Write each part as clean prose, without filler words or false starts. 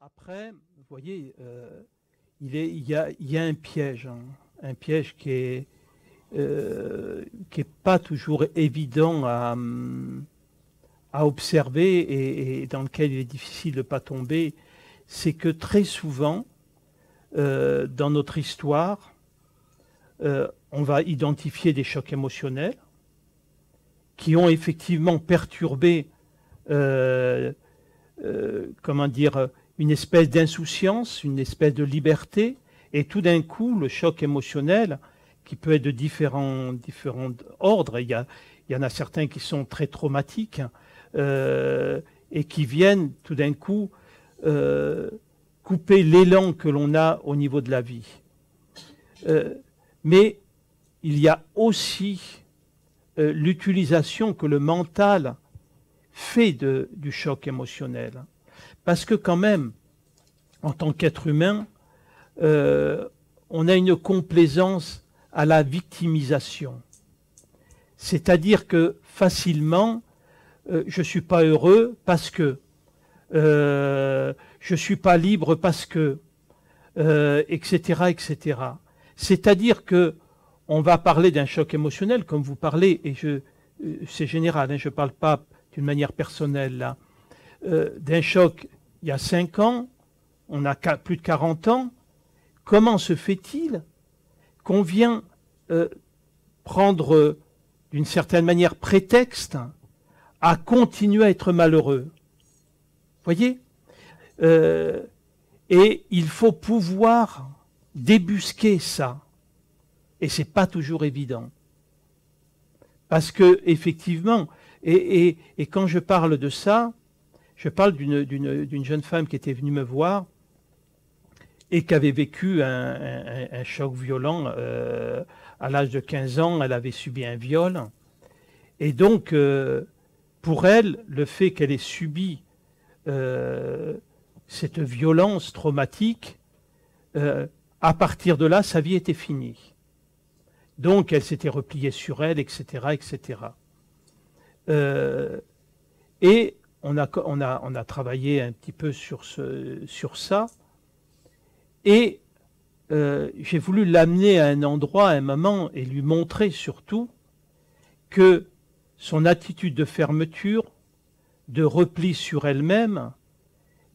Après, vous voyez, il y a un piège, hein, un piège qui est pas toujours évident à observer et dans lequel il est difficile de ne pas tomber. C'est que très souvent, dans notre histoire, on va identifier des chocs émotionnels qui ont effectivement perturbé, comment dire, une espèce d'insouciance, une espèce de liberté, et tout d'un coup, le choc émotionnel, qui peut être de différents ordres, il y en a certains qui sont très traumatiques, et qui viennent tout d'un coup couper l'élan que l'on a au niveau de la vie. Mais il y a aussi l'utilisation que le mental fait du choc émotionnel. Parce que quand même, en tant qu'être humain, on a une complaisance à la victimisation. C'est-à-dire que facilement, je ne suis pas heureux parce que, je ne suis pas libre parce que, etc., etc. C'est-à-dire que on va parler d'un choc émotionnel, comme vous parlez, et c'est général, hein, je ne parle pas d'une manière personnelle là, d'un choc il y a 5 ans, on a plus de 40 ans. Comment se fait-il qu'on vient prendre d'une certaine manière prétexte à continuer à être malheureux? Vous voyez, et il faut pouvoir débusquer ça. Et ce n'est pas toujours évident. Parce que, effectivement, et quand je parle de ça, je parle d'une jeune femme qui était venue me voir et qui avait vécu un choc violent. À l'âge de 15 ans, elle avait subi un viol. Et donc, pour elle, le fait qu'elle ait subi cette violence traumatique, à partir de là, sa vie était finie. Donc, elle s'était repliée sur elle, etc., etc. Et on a travaillé un petit peu sur ça. Et j'ai voulu l'amener à un endroit, à un moment, et lui montrer surtout que son attitude de fermeture, de repli sur elle-même,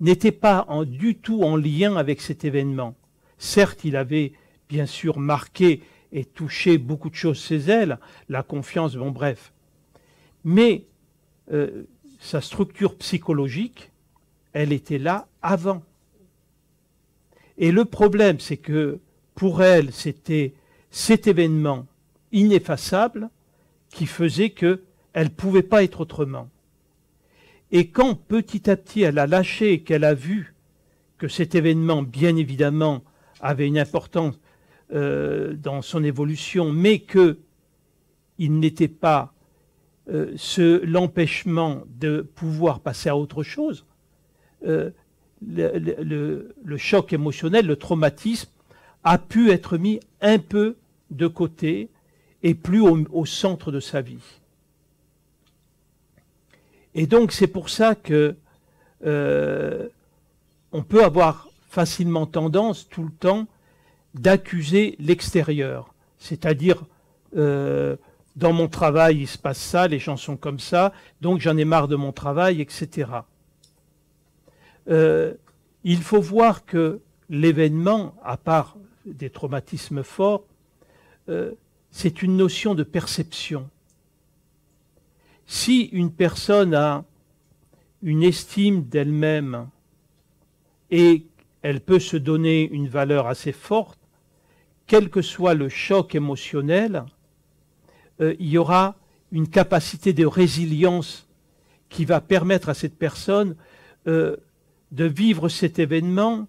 n'était pas du tout en lien avec cet événement. Certes, il avait bien sûr marqué et touché beaucoup de choses chez elle, la confiance, bon bref. Mais sa structure psychologique, elle était là avant. Et le problème, c'est que pour elle, c'était cet événement ineffaçable qui faisait qu'elle ne pouvait pas être autrement. Et quand petit à petit elle a lâché et qu'elle a vu que cet événement, bien évidemment, avait une importance dans son évolution, mais qu'il n'était pas l'empêchement de pouvoir passer à autre chose, le choc émotionnel, le traumatisme, a pu être mis un peu de côté et plus au centre de sa vie. Et donc c'est pour ça que on peut avoir facilement tendance tout le temps d'accuser l'extérieur. C'est-à-dire, dans mon travail, il se passe ça, les gens sont comme ça, donc j'en ai marre de mon travail, etc. Il faut voir que l'événement, à part des traumatismes forts, c'est une notion de perception. Si une personne a une estime d'elle-même et elle peut se donner une valeur assez forte, quel que soit le choc émotionnel, il y aura une capacité de résilience qui va permettre à cette personne de vivre cet événement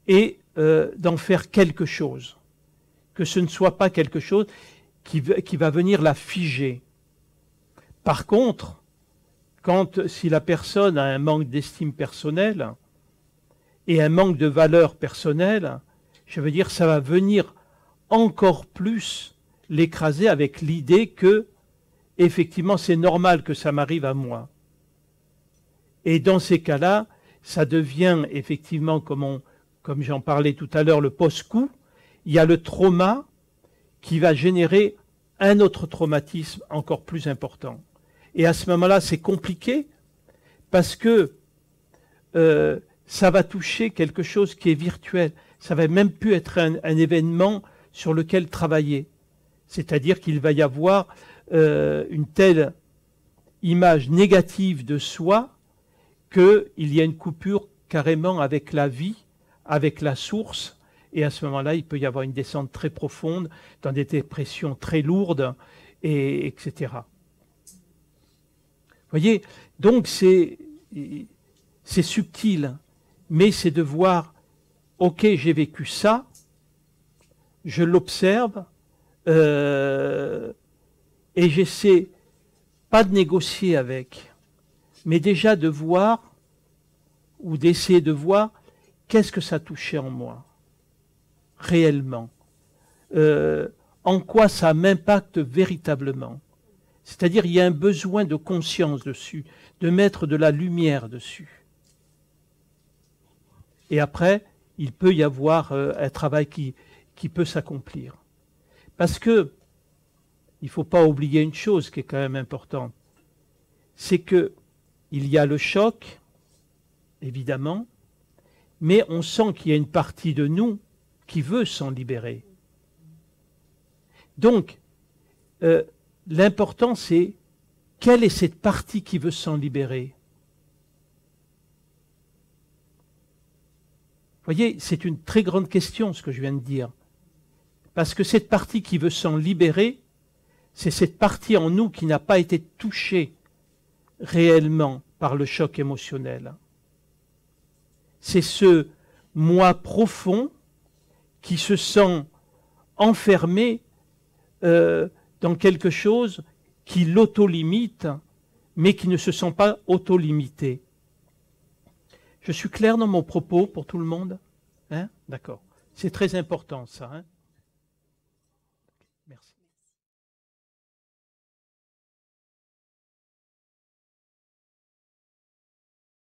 et d'en faire quelque chose. Que ce ne soit pas quelque chose qui va venir la figer. Par contre, si la personne a un manque d'estime personnelle et un manque de valeur personnelle, je veux dire, ça va venir encore plus l'écraser avec l'idée que, effectivement, c'est normal que ça m'arrive à moi. Et dans ces cas-là, ça devient effectivement, comme j'en parlais tout à l'heure, le post-coup. Il y a le trauma qui va générer un autre traumatisme encore plus important. Et à ce moment-là, c'est compliqué parce que ça va toucher quelque chose qui est virtuel. Ça va même plus être un événement sur lequel travailler. C'est-à-dire qu'il va y avoir une telle image négative de soi qu'il y a une coupure carrément avec la vie, avec la source, et à ce moment-là, il peut y avoir une descente très profonde, dans des dépressions très lourdes, etc. Vous voyez, donc c'est subtil, mais c'est de voir, ok, j'ai vécu ça, je l'observe, et j'essaie pas de négocier avec, mais déjà de voir, ou d'essayer de voir, qu'est-ce que ça touchait en moi, réellement. En quoi ça m'impacte véritablement. C'est-à-dire, il y a un besoin de conscience dessus, de mettre de la lumière dessus. Et après, il peut y avoir un travail qui peut s'accomplir. Parce que, il ne faut pas oublier une chose qui est quand même importante, c'est qu'il y a le choc, évidemment, mais on sent qu'il y a une partie de nous qui veut s'en libérer. Donc, l'important, c'est quelle est cette partie qui veut s'en libérer? Vous voyez, c'est une très grande question, ce que je viens de dire. Parce que cette partie qui veut s'en libérer, c'est cette partie en nous qui n'a pas été touchée réellement par le choc émotionnel. C'est ce moi profond qui se sent enfermé dans quelque chose qui l'auto-limite, mais qui ne se sent pas auto-limité. Je suis clair dans mon propos pour tout le monde? Hein? D'accord. C'est très important ça. Hein? Merci.